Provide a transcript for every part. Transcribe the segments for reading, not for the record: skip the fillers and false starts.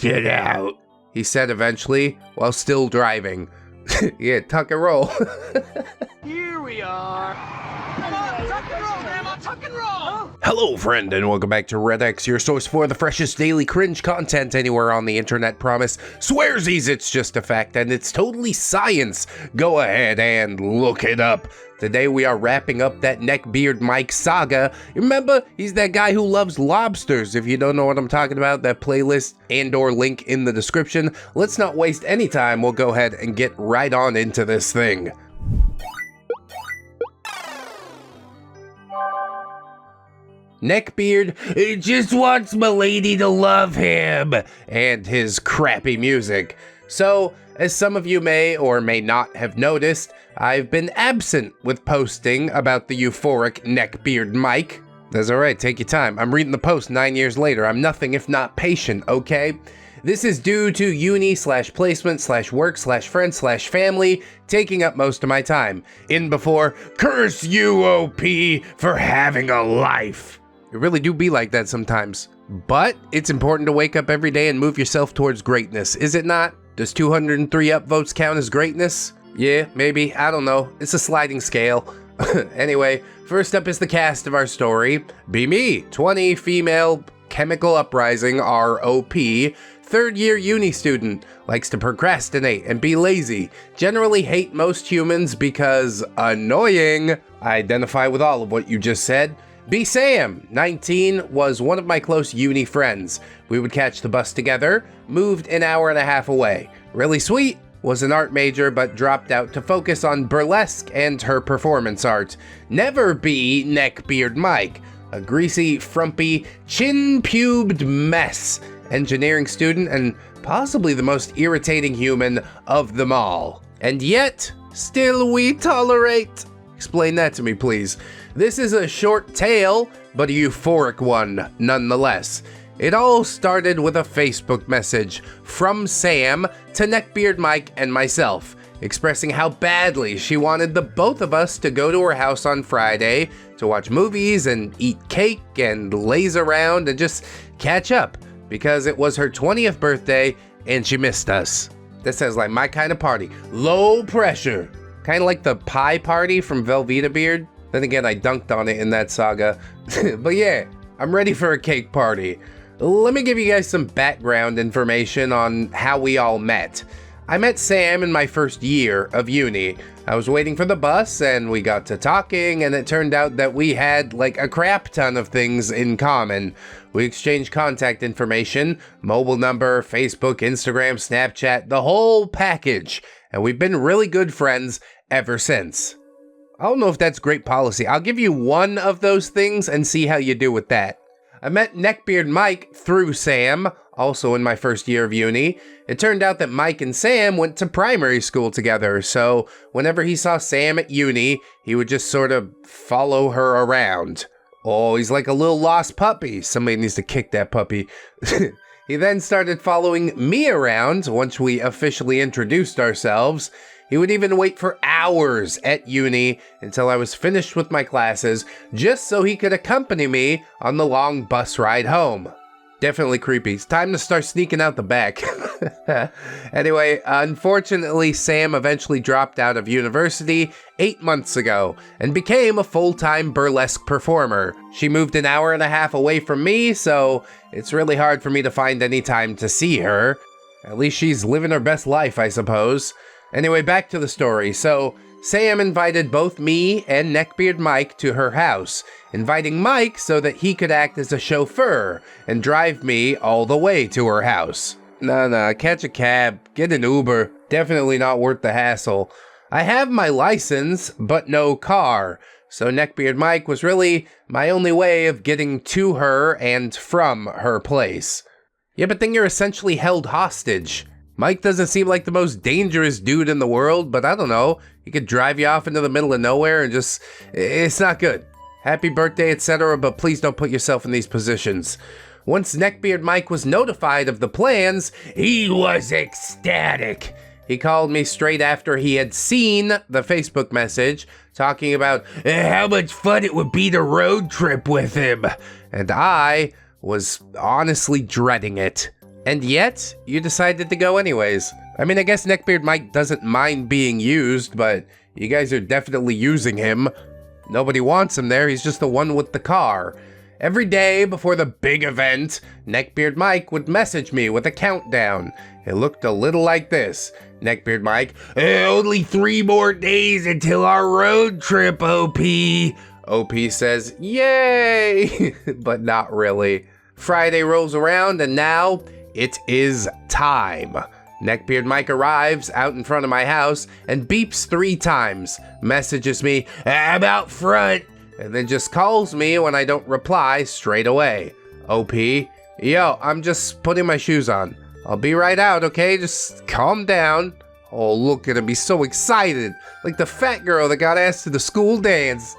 Get out, he said eventually, while still driving. Yeah, tuck and roll. Here we are. Come on, tuck and roll, Grandma, tuck and roll. Hello, friend, and welcome back to ReddX, your source for the freshest daily cringe content anywhere on the internet. Promise, swearsies, it's just a fact, and it's totally science. Go ahead and look it up. Today we are wrapping up that Neckbeard Mike saga. Remember, he's that guy who loves lobsters. If you don't know what I'm talking about, that playlist and/or link in the description. Let's not waste any time. We'll go ahead and get right on into this thing. Neckbeard just wants my lady to love him and his crappy music. So, as some of you may or may not have noticed, I've been absent with posting about the euphoric Neckbeard Mike. That's alright, take your time. I'm reading the post 9 years later. I'm nothing if not patient, okay? This is due to uni/placement/work/friends/family taking up most of my time. In before, curse you, OP, for having a life. It really do be like that sometimes. But it's important to wake up every day and move yourself towards greatness, is it not? Does 203 upvotes count as greatness? Yeah, maybe, I don't know. It's a sliding scale. Anyway, first up is the cast of our story. Be me, 20, female, chemical uprising, ROP, third-year uni student, likes to procrastinate and be lazy, generally hate most humans because annoying. I identify with all of what you just said. Be Sam, 19, was one of my close uni friends. We would catch the bus together, moved an hour and a half away. Really sweet, was an art major but dropped out to focus on burlesque and her performance art. Never be Neckbeard Mike, a greasy, frumpy, chin-pubed mess, engineering student and possibly the most irritating human of them all. And yet, still we tolerate. Explain that to me, please. This is a short tale, but a euphoric one nonetheless. It all started with a Facebook message from Sam to Neckbeard Mike and myself, expressing how badly she wanted the both of us to go to her house on Friday to watch movies and eat cake and laze around and just catch up, because it was her 20th birthday and she missed us. That sounds like my kind of party. Low pressure. Kind of like the pie party from Velveeta Beard. Then again, I dunked on it in that saga. But yeah, I'm ready for a cake party. Let me give you guys some background information on how we all met. I met Sam in my first year of uni. I was waiting for the bus and we got to talking, and it turned out that we had like a crap ton of things in common. We exchanged contact information, mobile number, Facebook, Instagram, Snapchat, the whole package. And we've been really good friends ever since. I don't know if that's great policy. I'll give you one of those things and see how you do with that. I met Neckbeard Mike through Sam, also in my first year of uni. It turned out that Mike and Sam went to primary school together, so whenever he saw Sam at uni, he would just sort of follow her around. Oh, he's like a little lost puppy. Somebody needs to kick that puppy. He then started following me around once we officially introduced ourselves. He would even wait for hours at uni until I was finished with my classes just so he could accompany me on the long bus ride home. Definitely creepy. It's time to start sneaking out the back. Anyway, unfortunately, Sam eventually dropped out of university 8 months ago and became a full-time burlesque performer. She moved an hour and a half away from me, so it's really hard for me to find any time to see her. At least she's living her best life, I suppose. Anyway, back to the story. So, Sam invited both me and Neckbeard Mike to her house, inviting Mike so that he could act as a chauffeur and drive me all the way to her house. Nah, catch a cab, get an Uber. Definitely not worth the hassle. I have my license, but no car, so Neckbeard Mike was really my only way of getting to her and from her place. Yeah, but then you're essentially held hostage. Mike doesn't seem like the most dangerous dude in the world, but I don't know. He could drive you off into the middle of nowhere and just... It's not good. Happy birthday, etc., but please don't put yourself in these positions. Once Neckbeard Mike was notified of the plans, he was ecstatic. He called me straight after he had seen the Facebook message, talking about how much fun it would be to road trip with him. And I was honestly dreading it. And yet, you decided to go anyways. I mean, I guess Neckbeard Mike doesn't mind being used, but you guys are definitely using him. Nobody wants him there, he's just the one with the car. Every day before the big event, Neckbeard Mike would message me with a countdown. It looked a little like this. Neckbeard Mike, only 3 more days until our road trip, OP. OP says, yay, but not really. Friday rolls around and now it is time. Neckbeard Mike arrives out in front of my house and beeps 3 times, messages me, I'm out front, and then just calls me when I don't reply straight away. OP, yo, I'm just putting my shoes on. I'll be right out, okay? Just calm down. Oh, look at him, he's so excited, like the fat girl that got asked to the school dance.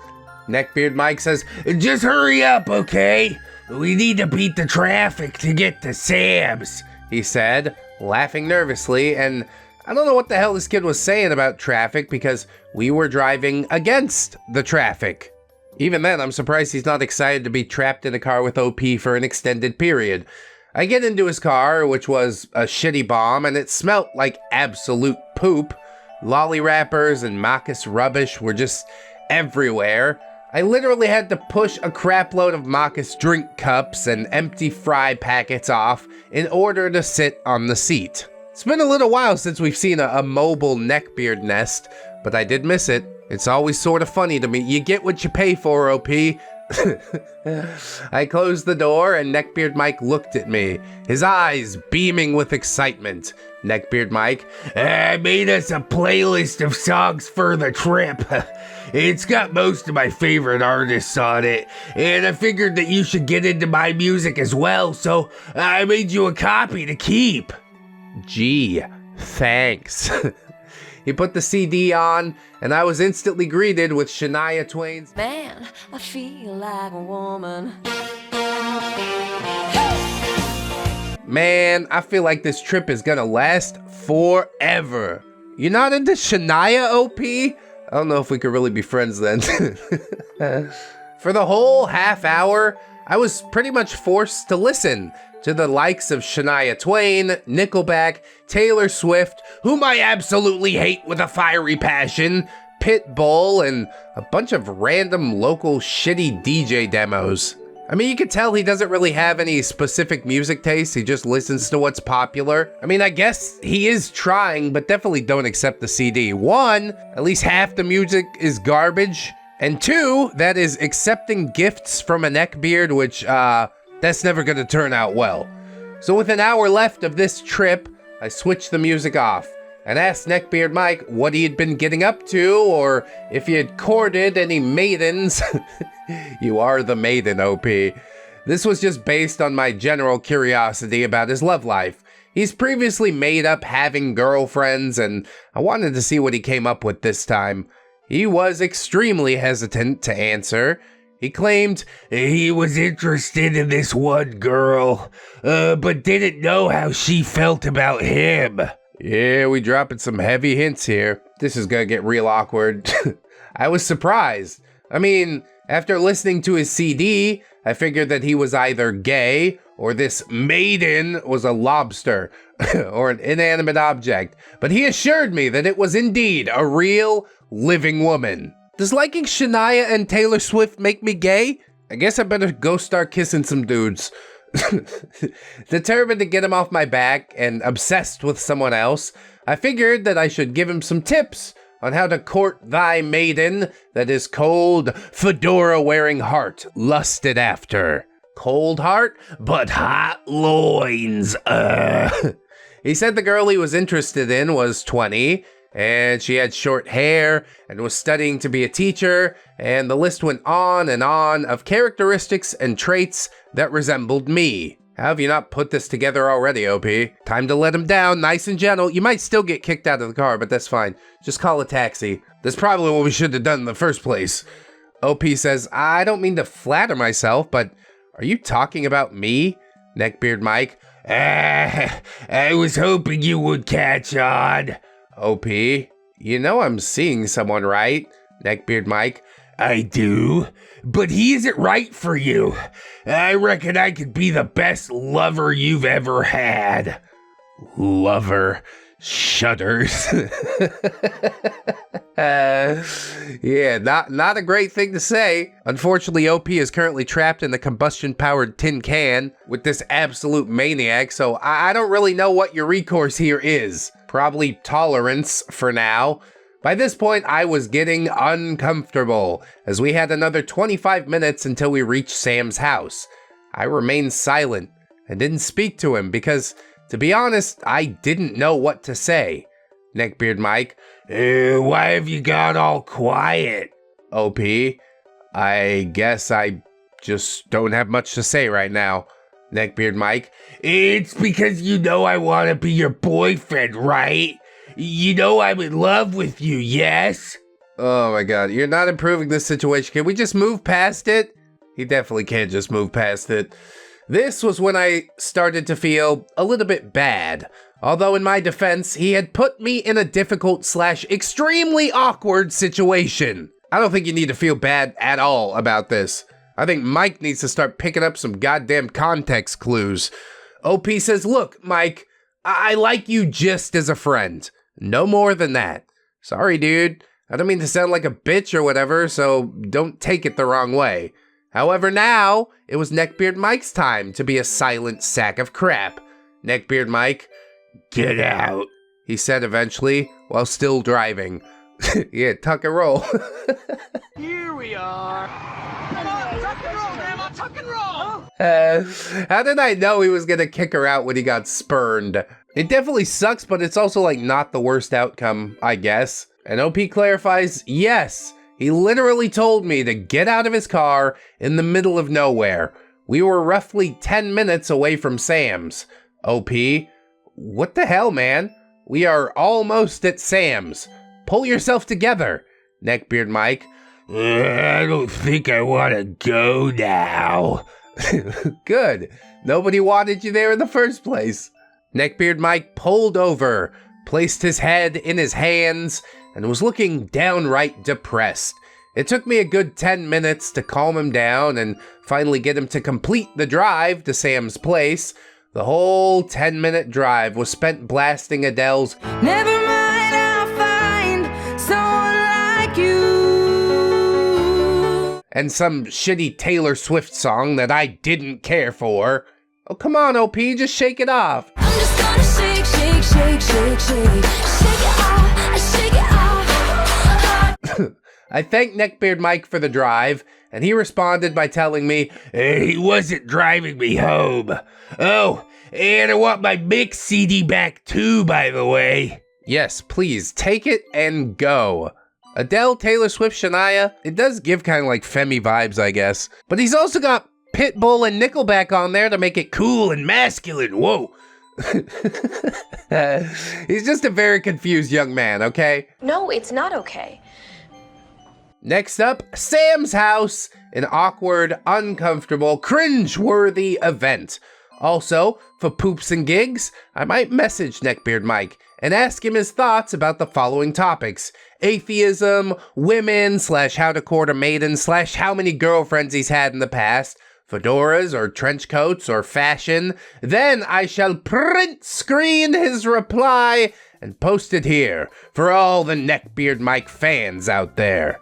Neckbeard Mike says, just hurry up, okay? We need to beat the traffic to get to Sam's, he said, laughing nervously, and I don't know what the hell this kid was saying about traffic because we were driving against the traffic. Even then, I'm surprised he's not excited to be trapped in a car with OP for an extended period. I get into his car, which was a shitty bomb, and it smelt like absolute poop. Lolly wrappers and Marcus rubbish were just everywhere. I literally had to push a crapload of Marcus drink cups and empty fry packets off in order to sit on the seat. It's been a little while since we've seen a mobile neckbeard nest, but I did miss it. It's always sort of funny to me. You get what you pay for, OP. I closed the door and Neckbeard Mike looked at me, his eyes beaming with excitement. Neckbeard Mike, I made us a playlist of songs for the trip. It's got most of my favorite artists on it, and I figured that you should get into my music as well, so I made you a copy to keep. Gee, thanks. He put the CD on, and I was instantly greeted with Shania Twain's Man, I feel like a woman. Man, I feel like this trip is gonna last forever. You're not into Shania, OP? I don't know if we could really be friends then. For the whole half hour, I was pretty much forced to listen to the likes of Shania Twain, Nickelback, Taylor Swift, whom I absolutely hate with a fiery passion, Pitbull, and a bunch of random local shitty DJ demos. I mean, you can tell he doesn't really have any specific music taste, he just listens to what's popular. I mean, I guess he is trying, but definitely don't accept the CD. 1, at least half the music is garbage, and 2, that is accepting gifts from a neckbeard, which, that's never gonna turn out well. So with an hour left of this trip, I switched the music off and asked Neckbeard Mike what he had been getting up to or if he had courted any maidens. You are the maiden, OP. This was just based on my general curiosity about his love life. He's previously made up having girlfriends and I wanted to see what he came up with this time. He was extremely hesitant to answer. He claimed he was interested in this one girl, but didn't know how she felt about him. Yeah, we dropping some heavy hints here. This is gonna get real awkward. I was surprised. I mean, after listening to his CD, I figured that he was either gay or this maiden was a lobster or an inanimate object, but he assured me that it was indeed a real living woman. Does liking Shania and Taylor Swift make me gay? I guess I better go start kissing some dudes. Determined to get him off my back and obsessed with someone else, I figured that I should give him some tips on how to court thy maiden that is cold, fedora-wearing heart lusted after. Cold heart, but hot loins, He said the girl he was interested in was 20, and she had short hair and was studying to be a teacher, and the list went on and on of characteristics and traits that resembled me. How have you not put this together already, OP? Time to let him down, nice and gentle. You might still get kicked out of the car, but that's fine. Just call a taxi. That's probably what we should have done in the first place. OP says, I don't mean to flatter myself, but are you talking about me? Neckbeard Mike, I was hoping you would catch on. OP, you know I'm seeing someone, right? Neckbeard Mike, I do, but he isn't right for you. I reckon I could be the best lover you've ever had. Lover shudders. Yeah, not a great thing to say. Unfortunately, OP is currently trapped in the combustion-powered tin can with this absolute maniac, so I don't really know what your recourse here is. Probably tolerance for now. By this point, I was getting uncomfortable, as we had another 25 minutes until we reached Sam's house. I remained silent and didn't speak to him because, to be honest, I didn't know what to say. Neckbeard Mike, why have you gone all quiet? OP, I guess I just don't have much to say right now. Neckbeard Mike, it's because you know I want to be your boyfriend, right? You know I'm in love with you, yes? Oh my god, you're not improving this situation. Can we just move past it? He definitely can't just move past it. This was when I started to feel a little bit bad. Although in my defense, he had put me in a difficult / extremely awkward situation. I don't think you need to feel bad at all about this. I think Mike needs to start picking up some goddamn context clues. OP says, look, Mike, I like you just as a friend. No more than that. Sorry, dude. I don't mean to sound like a bitch or whatever, so don't take it the wrong way. However, now, it was Neckbeard Mike's time to be a silent sack of crap. Neckbeard Mike, get out, he said eventually, while still driving. Yeah, tuck and roll. Here we are. Come on, tuck and roll, Grandma, tuck and roll. How did I know he was gonna kick her out when he got spurned? It definitely sucks, but it's also like not the worst outcome, I guess. And OP clarifies, yes, he literally told me to get out of his car in the middle of nowhere. We were roughly 10 minutes away from Sam's. OP, what the hell, man? We are almost at Sam's. Pull yourself together. Neckbeard Mike, I don't think I want to go now. Good. Nobody wanted you there in the first place. Neckbeard Mike pulled over, placed his head in his hands, and was looking downright depressed. It took me a good 10 minutes to calm him down and finally get him to complete the drive to Sam's place. The whole 10-minute drive was spent blasting Adele's Never mind, I'll find someone like you. And some shitty Taylor Swift song that I didn't care for. Oh, come on, OP, just shake it off. I'm just gonna shake, shake, shake, shake, shake. Shake it off, shake it off. I thanked Neckbeard Mike for the drive, and he responded by telling me, he wasn't driving me home. Oh, and I want my mix CD back too, by the way. Yes, please, take it and go. Adele, Taylor Swift, Shania, it does give kind of like Femi vibes, I guess. But he's also got Pitbull and Nickelback on there to make it cool and masculine, whoa. He's just a very confused young man, okay? No, it's not okay. Next up, Sam's house, an awkward, uncomfortable, cringe-worthy event. Also, for poops and gigs, I might message Neckbeard Mike and ask him his thoughts about the following topics: atheism, women / how to court a maiden / how many girlfriends he's had in the past, fedoras or trench coats or fashion. Then I shall print screen his reply and post it here for all the Neckbeard Mike fans out there.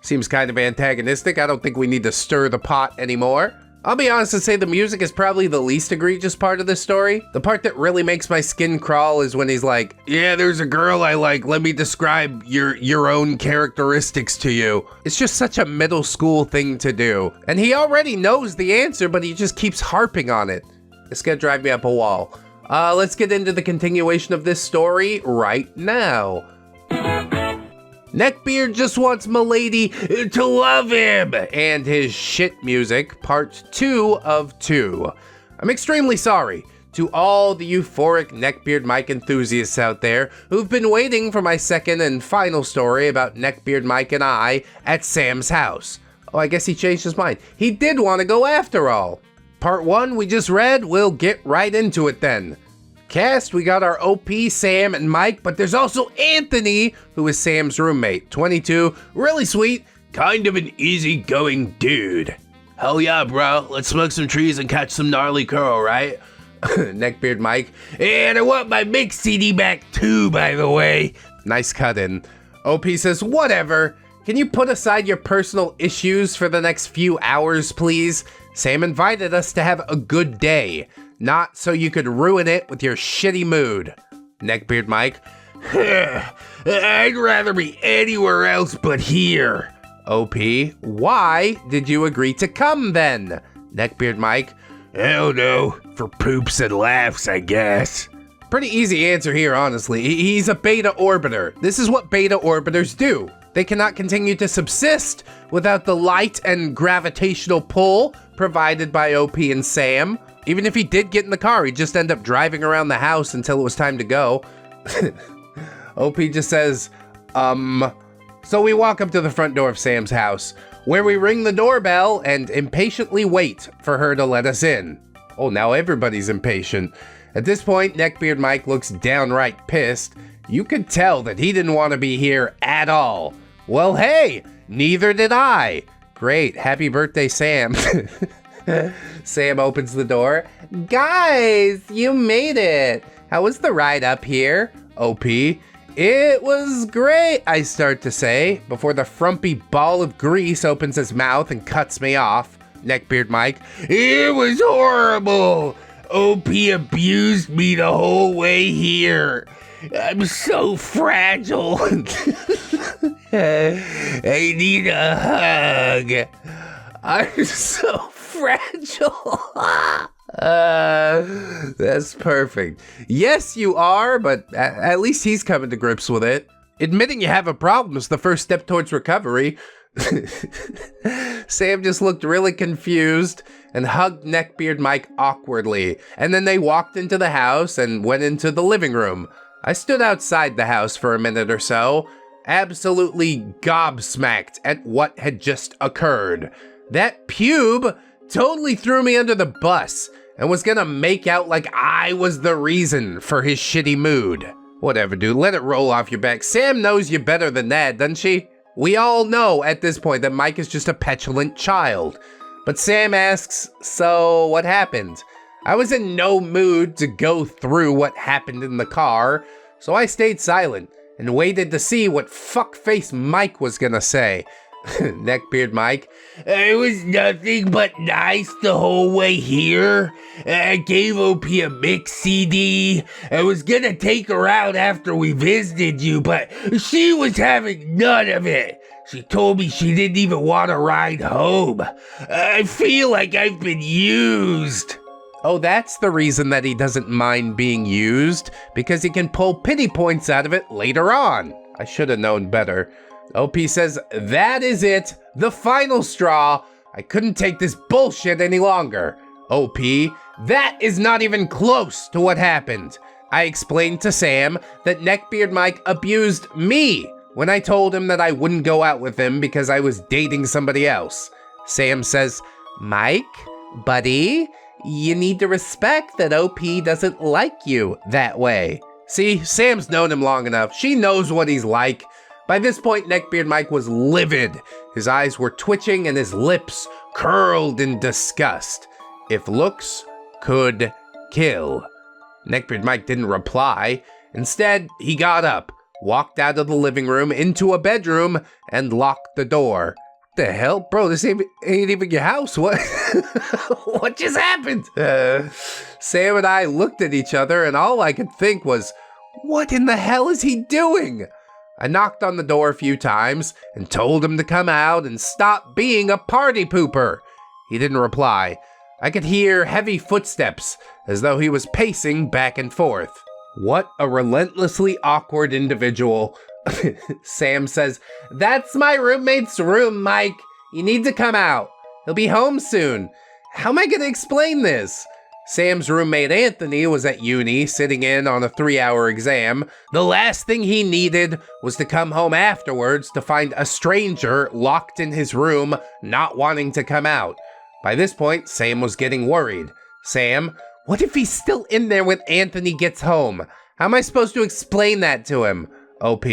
Seems kind of antagonistic. I don't think we need to stir the pot anymore. I'll be honest and say the music is probably the least egregious part of this story. The part that really makes my skin crawl is when he's like, yeah, there's a girl I like, let me describe your own characteristics to you. It's just such a middle school thing to do. And he already knows the answer, but he just keeps harping on it. It's gonna drive me up a wall. Let's get into the continuation of this story right now. Neckbeard just wants Milady to love him and his shit music, part 2 of 2. I'm extremely sorry to all the euphoric Neckbeard Mike enthusiasts out there who've been waiting for my second and final story about Neckbeard Mike and I at Sam's house. Oh, I guess he changed his mind. He did want to go after all. Part 1 we just read, we'll get right into it then. Cast, we got our OP, Sam, and Mike, but there's also Anthony, who is Sam's roommate. 22, really sweet, kind of an easygoing dude. Hell yeah, bro. Let's smoke some trees and catch some gnarly curl, right? Neckbeard Mike. And I want my mix CD back too, by the way. Nice cut in. OP says, whatever. Can you put aside your personal issues for the next few hours, please? Sam invited us to have a good day, not so you could ruin it with your shitty mood. Neckbeard Mike. I'd rather be anywhere else but here. OP, why did you agree to come then? Neckbeard Mike. Hell no, for poops and laughs, I guess. Pretty easy answer here, honestly. He's a beta orbiter. This is what beta orbiters do. They cannot continue to subsist without the light and gravitational pull provided by OP and Sam. Even if he did get in the car, he'd just end up driving around the house until it was time to go. OP just says, So we walk up to the front door of Sam's house, where we ring the doorbell and impatiently wait for her to let us in. Oh, now everybody's impatient. At this point, Neckbeard Mike looks downright pissed. You could tell that he didn't want to be here at all. Well, hey, neither did I. Great, happy birthday, Sam. Sam opens the door. Guys, you made it. How was the ride up here? OP. It was great, I start to say, before the frumpy ball of grease opens his mouth and cuts me off. Neckbeard Mike. It was horrible. OP abused me the whole way here. I'm so fragile. I need a hug. I'm so fragile. That's perfect. Yes, you are, but at least he's coming to grips with it. Admitting you have a problem is the first step towards recovery. Sam just looked really confused and hugged Neckbeard Mike awkwardly, and then they walked into the house and went into the living room. I stood outside the house for a minute or so, absolutely gobsmacked at what had just occurred. That pube totally threw me under the bus and was gonna make out like I was the reason for his shitty mood. Whatever, dude, let it roll off your back. Sam knows you better than that, doesn't she? We all know at this point that Mike is just a petulant child. But Sam asks, so what happened? I was in no mood to go through what happened in the car, so I stayed silent and waited to see what fuckface Mike was gonna say. Neckbeard Mike. It was nothing but nice the whole way here. I gave OP a mix CD. I was gonna take her out after we visited you, but she was having none of it. She told me she didn't even want to ride home. I feel like I've been used. Oh, that's the reason that he doesn't mind being used, because he can pull pity points out of it later on. I should have known better. OP says, that is it, the final straw. I couldn't take this bullshit any longer. OP, that is not even close to what happened. I explained to Sam that Neckbeard Mike abused me when I told him that I wouldn't go out with him because I was dating somebody else. Sam says, Mike, buddy, you need to respect that OP doesn't like you that way. See, Sam's known him long enough. She knows what he's like. By this point, Neckbeard Mike was livid. His eyes were twitching and his lips curled in disgust. If looks could kill. Neckbeard Mike didn't reply. Instead, he got up, walked out of the living room into a bedroom, and locked the door. What the hell? Bro, this ain't even your house. What? What just happened? Sam and I looked at each other, and all I could think was, what in the hell is he doing? I knocked on the door a few times and told him to come out and stop being a party pooper. He didn't reply. I could hear heavy footsteps as though he was pacing back and forth. What a relentlessly awkward individual. Sam says, that's my roommate's room, Mike. You need to come out. He'll be home soon. How am I gonna explain this? Sam's roommate Anthony was at uni, sitting in on a 3-hour exam. The last thing he needed was to come home afterwards to find a stranger locked in his room, not wanting to come out. By this point, Sam was getting worried. Sam, what if he's still in there when Anthony gets home? How am I supposed to explain that to him? OP,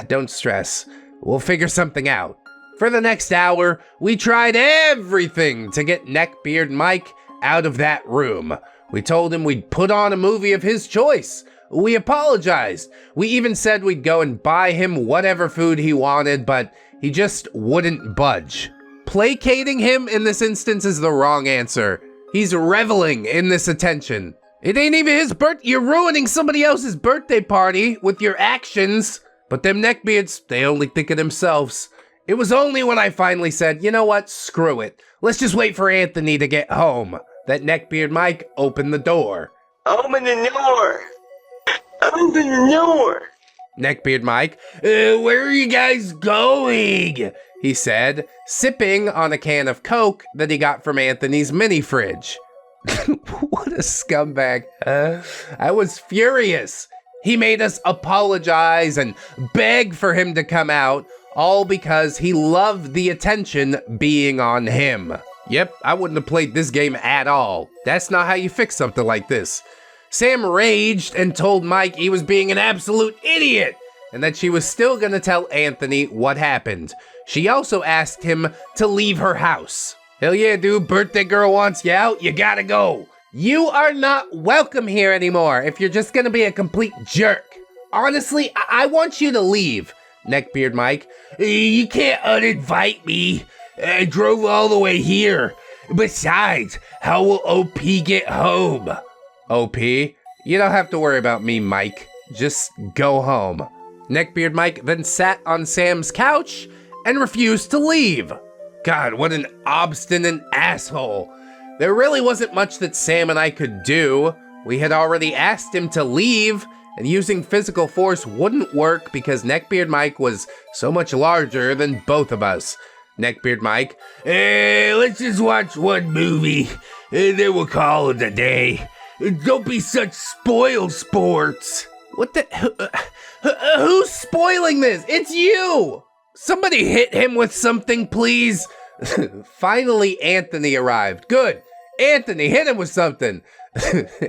don't stress. We'll figure something out. For the next hour, we tried everything to get Neckbeard Mike out of that room. We told him we'd put on a movie of his choice. We apologized. We even said we'd go and buy him whatever food he wanted, but he just wouldn't budge. Placating him in this instance is the wrong answer. He's reveling in this attention. It ain't even his birthday. You're ruining somebody else's birthday party with your actions. But them neckbeards, they only think of themselves. It was only when I finally said, you know what, screw it. Let's just wait for Anthony to get home, that Neckbeard Mike opened the door. Open the door. Open the door. Neckbeard Mike, where are you guys going? He said, sipping on a can of Coke that he got from Anthony's mini fridge. What a scumbag. I was furious. He made us apologize and beg for him to come out, all because he loved the attention being on him. Yep, I wouldn't have played this game at all. That's not how you fix something like this. Sam raged and told Mike he was being an absolute idiot and that she was still gonna tell Anthony what happened. She also asked him to leave her house. Hell yeah, dude, birthday girl wants you out, you gotta go. You are not welcome here anymore if you're just gonna be a complete jerk. Honestly, I want you to leave, Neckbeard Mike. You can't uninvite me. I drove all the way here. Besides, how will OP get home? OP? You don't have to worry about me, Mike. Just go home. Neckbeard Mike then sat on Sam's couch and refused to leave. God, what an obstinate asshole. There really wasn't much that Sam and I could do. We had already asked him to leave, and using physical force wouldn't work because Neckbeard Mike was so much larger than both of us. Neckbeard Mike, let's just watch one movie, and then we'll call it a day. Don't be such spoil sports. What the? Who's spoiling this? It's you! Somebody hit him with something, please. Finally, Anthony arrived. Good. Anthony, hit him with something.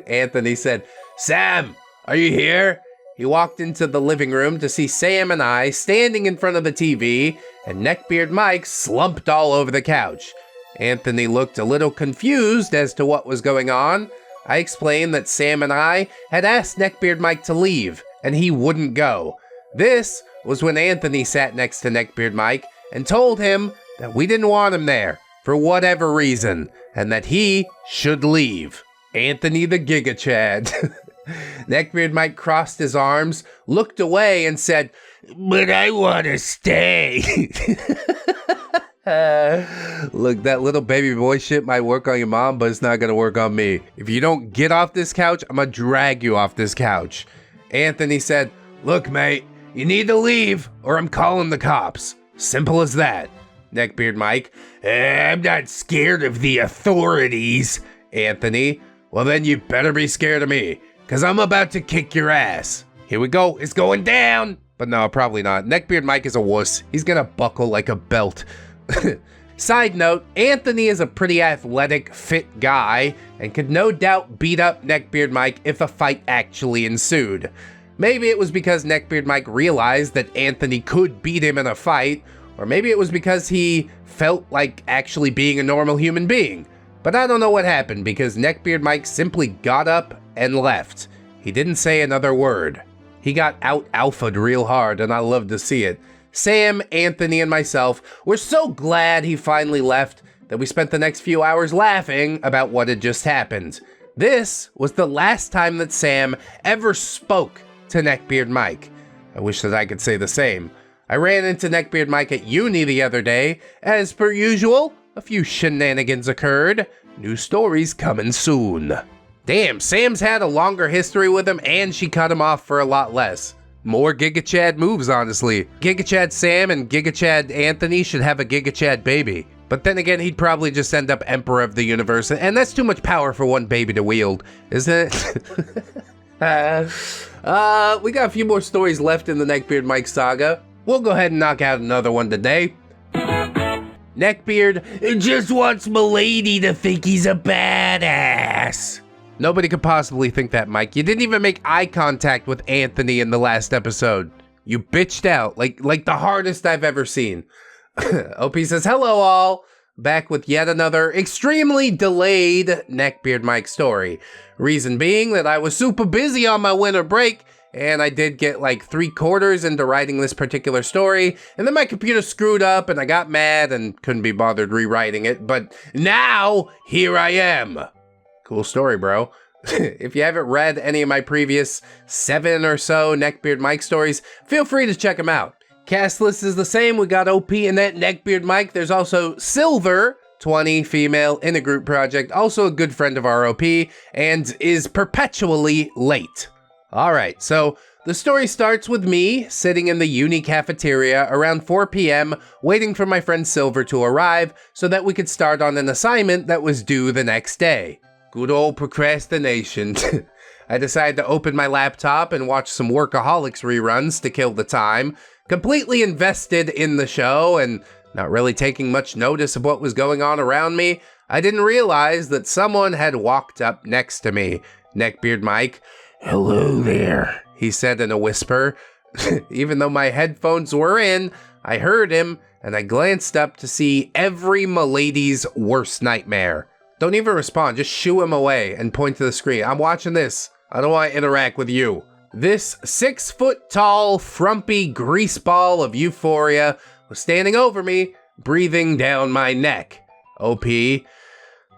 Anthony said, Sam, are you here? He walked into the living room to see Sam and I standing in front of the TV, and Neckbeard Mike slumped all over the couch. Anthony looked a little confused as to what was going on. I explained that Sam and I had asked Neckbeard Mike to leave, and he wouldn't go. This was when Anthony sat next to Neckbeard Mike and told him that we didn't want him there for whatever reason, and that he should leave. Anthony the Giga Chad. Neckbeard Mike crossed his arms, looked away, and said, but I want to stay. Look, that little baby boy shit might work on your mom, but it's not gonna work on me. If you don't get off this couch, I'm gonna drag you off this couch. Anthony said, look, mate, you need to leave or I'm calling the cops. Simple as that. Neckbeard Mike, I'm not scared of the authorities. Anthony, well then you better be scared of me, cause I'm about to kick your ass. Here we go, it's going down. But no, probably not. Neckbeard Mike is a wuss. He's gonna buckle like a belt. Side note, Anthony is a pretty athletic, fit guy, and could no doubt beat up Neckbeard Mike if a fight actually ensued. Maybe it was because Neckbeard Mike realized that Anthony could beat him in a fight, or maybe it was because he felt like actually being a normal human being. But I don't know what happened because Neckbeard Mike simply got up and left. He didn't say another word. He got out-alphaed real hard, and I love to see it. Sam, Anthony, and myself were so glad he finally left that we spent the next few hours laughing about what had just happened. This was the last time that Sam ever spoke to Neckbeard Mike. I wish that I could say the same. I ran into Neckbeard Mike at uni the other day. As per usual, a few shenanigans occurred. New stories coming soon. Damn, Sam's had a longer history with him and she cut him off for a lot less. More Giga Chad moves, honestly. Giga Chad Sam and Giga Chad Anthony should have a Giga Chad baby. But then again, he'd probably just end up Emperor of the Universe, and that's too much power for one baby to wield, isn't it? We got a few more stories left in the Neckbeard Mike saga. We'll go ahead and knock out another one today. Neckbeard just wants Milady to think he's a badass. Nobody could possibly think that, Mike. You didn't even make eye contact with Anthony in the last episode. You bitched out like the hardest I've ever seen. OP says, hello all. Back with yet another extremely delayed Neckbeard Mike story. Reason being that I was super busy on my winter break, and I did get like 3/4 into writing this particular story, and then my computer screwed up and I got mad and couldn't be bothered rewriting it, but now here I am. Cool story, bro. If you haven't read any of my previous 7 or so Neckbeard Mike stories, feel free to check them out. Cast list is the same. We got OP in that Neckbeard Mike. There's also Silver, 20, female, in a group project, also a good friend of our OP, and is perpetually late. All right, so the story starts with me sitting in the uni cafeteria around 4 p.m. waiting for my friend Silver to arrive so that we could start on an assignment that was due the next day. Good old procrastination. I decided to open my laptop and watch some Workaholics reruns to kill the time, completely invested in the show and not really taking much notice of what was going on around me. I didn't realize that someone had walked up next to me. Neckbeard Mike, hello there, he said in a whisper. Even though my headphones were in, I heard him and I glanced up to see every milady's worst nightmare. Don't even respond, just shoo him away and point to the screen. I'm watching this. I don't want to interact with you. This 6-foot-tall, frumpy greaseball of euphoria was standing over me, breathing down my neck. OP.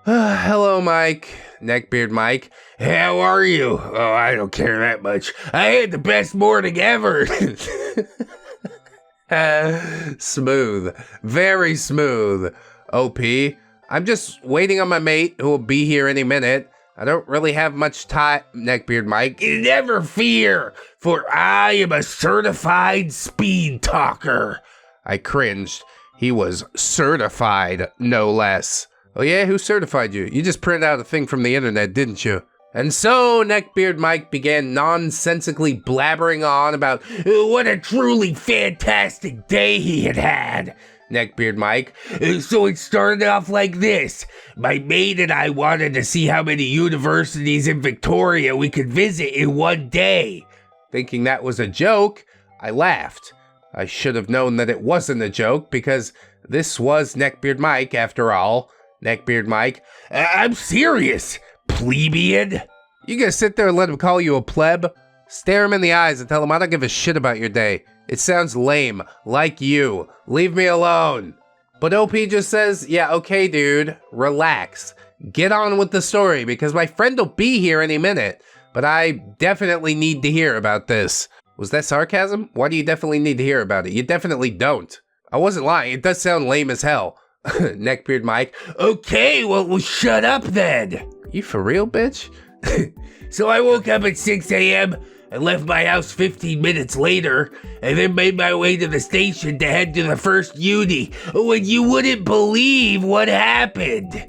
Hello, Mike. Neckbeard Mike. How are you? Oh, I don't care that much. I had the best morning ever. Smooth. Very smooth. OP. I'm just waiting on my mate who will be here any minute. I don't really have much time, Neckbeard Mike. Never fear, for I am a certified speed talker. I cringed. He was certified, no less. Oh yeah, who certified you? You just printed out a thing from the internet, didn't you? And so Neckbeard Mike began nonsensically blabbering on about what a truly fantastic day he had had. Neckbeard Mike. So it started off like this. My mate and I wanted to see how many universities in Victoria we could visit in one day. Thinking that was a joke, I laughed. I should have known that it wasn't a joke because this was Neckbeard Mike after all. Neckbeard Mike. I'm serious, plebeian. You gonna sit there and let him call you a pleb? Stare him in the eyes and tell him I don't give a shit about your day. It sounds lame, like you. Leave me alone. But OP just says, yeah, okay, dude, relax. Get on with the story because my friend will be here any minute, but I definitely need to hear about this. Was that sarcasm? Why do you definitely need to hear about it? You definitely don't. I wasn't lying. It does sound lame as hell. Neckbeard Mike. Okay, well, shut up then. You for real, bitch? So I woke up at 6 a.m., I left my house 15 minutes later, and then made my way to the station to head to the first uni, when you wouldn't believe what happened.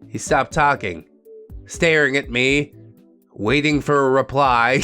He stopped talking, staring at me, waiting for a reply.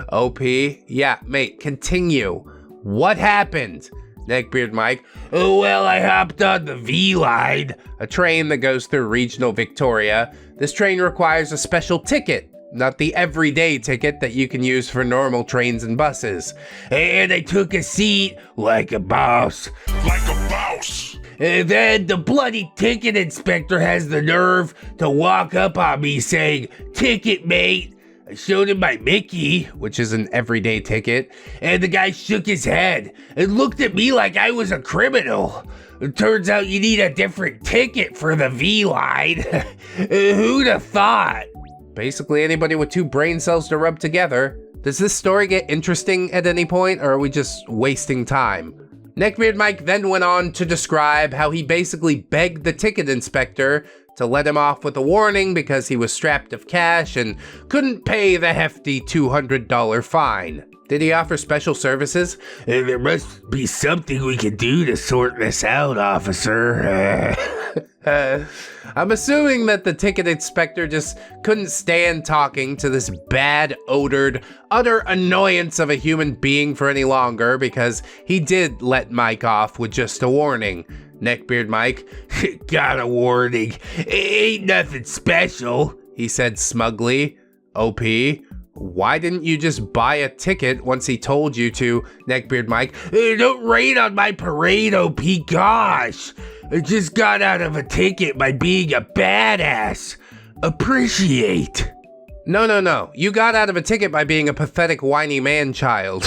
OP, yeah, mate, continue. What happened? Neckbeard Mike. Oh, well, I hopped on the V-Line, a train that goes through regional Victoria. This train requires a special ticket. Not the everyday ticket that you can use for normal trains and buses. And I took a seat like a boss. Like a boss! And then the bloody ticket inspector has the nerve to walk up on me saying, "Ticket, mate." I showed him my Mickey, which is an everyday ticket, and the guy shook his head and looked at me like I was a criminal. It turns out you need a different ticket for the V-Line. Who'd have thought? Basically anybody with 2 brain cells to rub together. Does this story get interesting at any point, or are we just wasting time? Neckbeard Mike then went on to describe how he basically begged the ticket inspector to let him off with a warning because he was strapped of cash and couldn't pay the hefty $200 fine. Did he offer special services? There must be something we can do to sort this out, officer. I'm assuming that the ticket inspector just couldn't stand talking to this bad-odored, utter annoyance of a human being for any longer because he did let Mike off with just a warning. Neckbeard Mike, got a warning. Ain't nothing special, he said smugly. OP, Why didn't you just buy a ticket once he told you to, Neckbeard Mike? Don't rain on my parade, OP, gosh. I just got out of a ticket by being a badass. Appreciate. No. You got out of a ticket by being a pathetic, whiny man-child.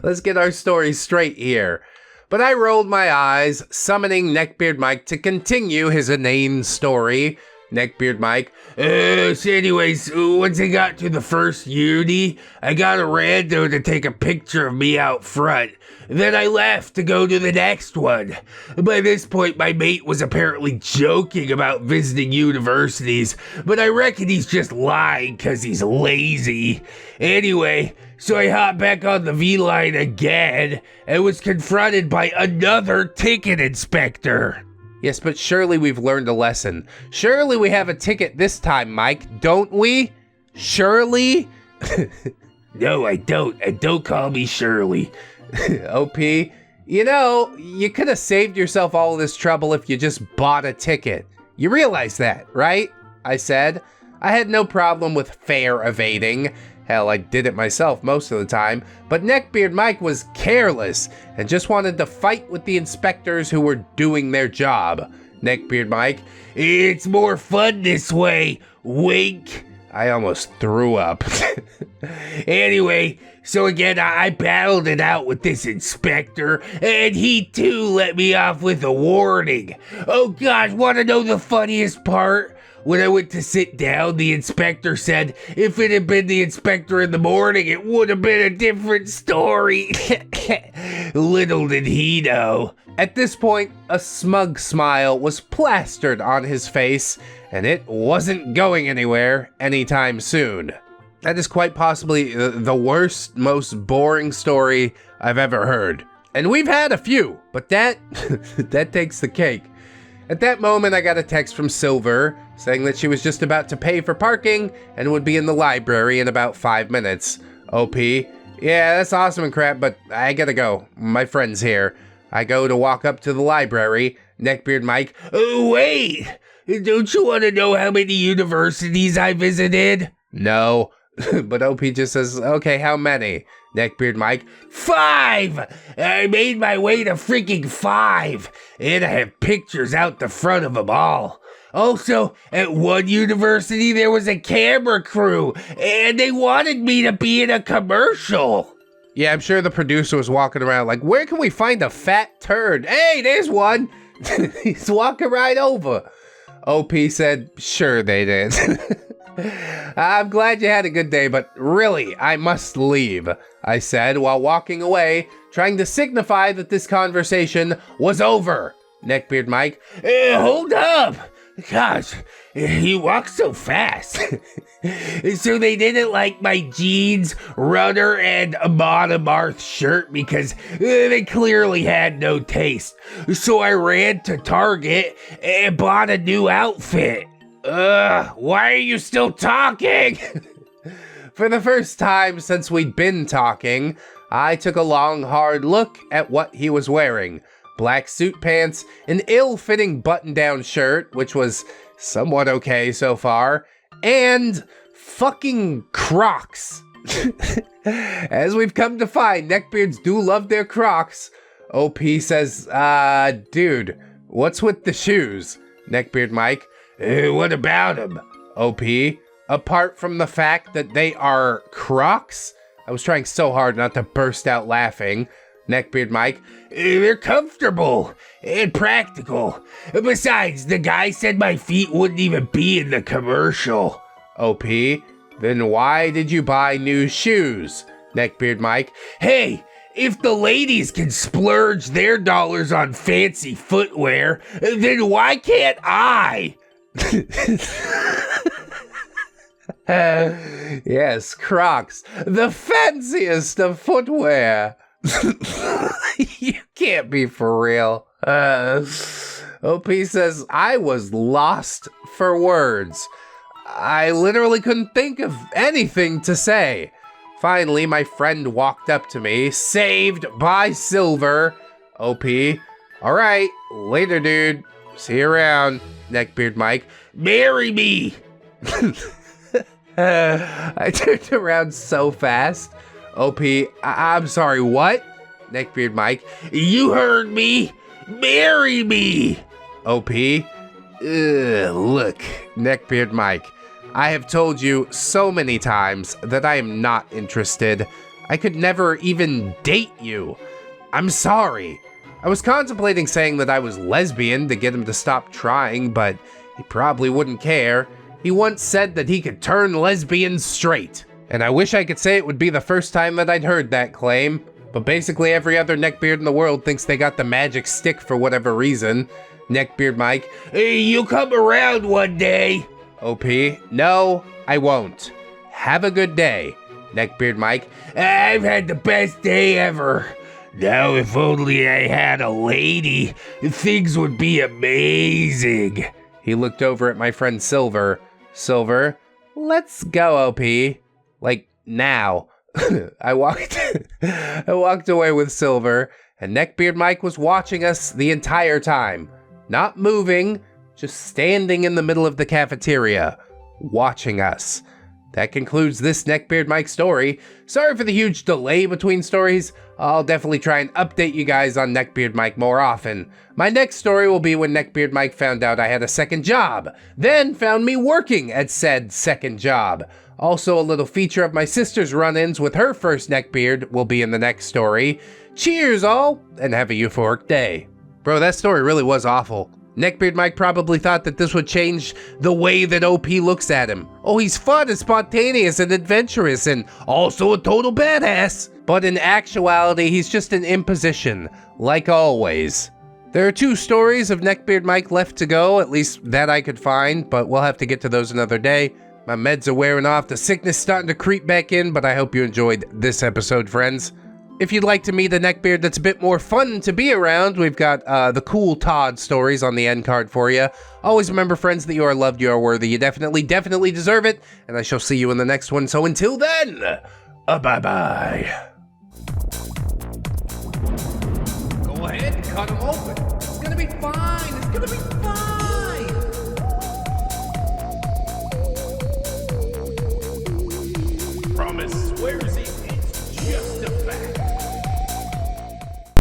Let's get our story straight here. But I rolled my eyes, summoning Neckbeard Mike to continue his inane story. Neckbeard Mike, so anyways, once I got to the first uni, I got a rando to take a picture of me out front. Then I left to go to the next one. By this point, my mate was apparently joking about visiting universities, but I reckon he's just lying because he's lazy. Anyway, so I hopped back on the V-line again and was confronted by another ticket inspector. Yes, but surely we've learned a lesson. Surely we have a ticket this time, Mike, don't we? Shirley? No, I don't. And don't call me Shirley. OP, you know, you could have saved yourself all of this trouble if you just bought a ticket. You realize that, right? I said. I had no problem with fare evading. Hell, I did it myself most of the time, but Neckbeard Mike was careless and just wanted to fight with the inspectors who were doing their job. Neckbeard Mike, it's more fun this way, wink. I almost threw up. Anyway, so again, I battled it out with this inspector, and he too let me off with a warning. Oh gosh, wanna know the funniest part? When I went to sit down, the inspector said if it had been the inspector in the morning, it would have been a different story. Little did he know. At this point, a smug smile was plastered on his face, and it wasn't going anywhere anytime soon. That is quite possibly the worst, most boring story I've ever heard. And we've had a few, but that takes the cake. At that moment, I got a text from Silver saying that she was just about to pay for parking and would be in the library in about 5 minutes. OP, yeah, that's awesome and crap, but I gotta go. My friend's here. I go to walk up to the library. Neckbeard Mike, oh, wait! Don't you want to know how many universities I visited? No. But OP just says, okay, how many? Neckbeard Mike, 5! I made my way to freaking 5! And I have pictures out the front of them all. Also, at one university, there was a camera crew, and they wanted me to be in a commercial. Yeah, I'm sure the producer was walking around like, where can we find a fat turd? Hey, there's one! He's walking right over. OP said, sure they did. I'm glad you had a good day, but really, I must leave, I said while walking away, trying to signify that this conversation was over. Neckbeard Mike, hold up! Gosh, he walks so fast. So they didn't like my jeans, runner, and Monomarth shirt because they clearly had no taste. So I ran to Target and bought a new outfit. Why are you still talking? For the first time since we'd been talking, I took a long, hard look at what he was wearing. Black suit pants, an ill-fitting button-down shirt, which was somewhat okay so far, and fucking Crocs. As we've come to find, neckbeards do love their Crocs. OP says, dude, what's with the shoes? Neckbeard Mike, what about them? OP, apart from the fact that they are Crocs? I was trying so hard not to burst out laughing. Neckbeard Mike, they're comfortable and practical. Besides, the guy said my feet wouldn't even be in the commercial. OP, then why did you buy new shoes? Neckbeard Mike, hey, if the ladies can splurge their dollars on fancy footwear, then why can't I? Yes, Crocs, the fanciest of footwear. You can't be for real. OP says, I was lost for words. I literally couldn't think of anything to say. Finally, my friend walked up to me, saved by Silver. OP, alright, later dude. See you around. Neckbeard Mike, marry me. I turned around so fast. OP, I'm sorry, what? Neckbeard Mike, you heard me. Marry me. OP, look, Neckbeard Mike, I have told you so many times that I am not interested. I could never even date you. I'm sorry. I was contemplating saying that I was lesbian to get him to stop trying, but he probably wouldn't care. He once said that he could turn lesbians straight. And I wish I could say it would be the first time that I'd heard that claim, but basically every other neckbeard in the world thinks they got the magic stick for whatever reason. Neckbeard Mike, hey, you'll come around one day. OP, no, I won't. Have a good day. Neckbeard Mike, I've had the best day ever. Now if only I had a lady, things would be amazing. He looked over at my friend Silver. Silver, let's go, OP. Like, now. I walked away with Silver, and Neckbeard Mike was watching us the entire time. Not moving, just standing in the middle of the cafeteria, watching us. That concludes this Neckbeard Mike story. Sorry for the huge delay between stories. I'll definitely try and update you guys on Neckbeard Mike more often. My next story will be when Neckbeard Mike found out I had a second job, then found me working at said second job. Also, a little feature of my sister's run-ins with her first neckbeard will be in the next story. Cheers all, and have a euphoric day. Bro, that story really was awful. Neckbeard Mike probably thought that this would change the way that OP looks at him. Oh, he's fun and spontaneous and adventurous and also a total badass. But in actuality, he's just an imposition, like always. There are 2 stories of Neckbeard Mike left to go, at least that I could find, but we'll have to get to those another day. My meds are wearing off, the sickness starting to creep back in, but I hope you enjoyed this episode, friends. If you'd like to meet a neckbeard that's a bit more fun to be around, we've got the cool Todd stories on the end card for you. Always remember, friends, that you are loved, you are worthy, you definitely deserve it, and I shall see you in the next one. So until then, bye-bye. Go ahead and cut them open. It's gonna be fine. It's gonna be fine.